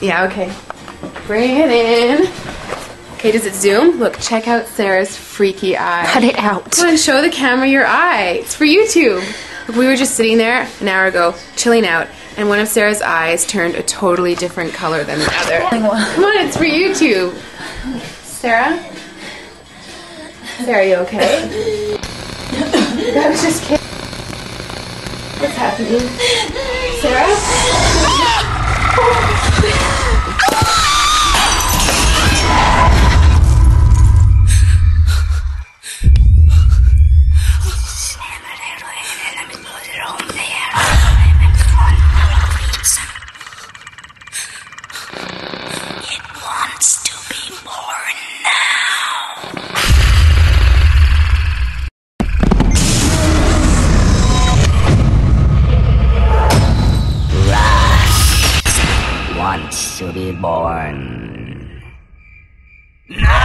Yeah, okay. Bring it in. Okay, does it zoom? Look, check out Sarah's freaky eye. Cut it out. Come on, show the camera your eye. It's for YouTube. Look, we were just sitting there an hour ago, chilling out, and one of Sarah's eyes turned a totally different color than the other. Come on, it's for YouTube. Sarah? Sarah, are you okay? I was just kidding. What's happening? Sarah? It wants to be born now. Rush wants to be born. No!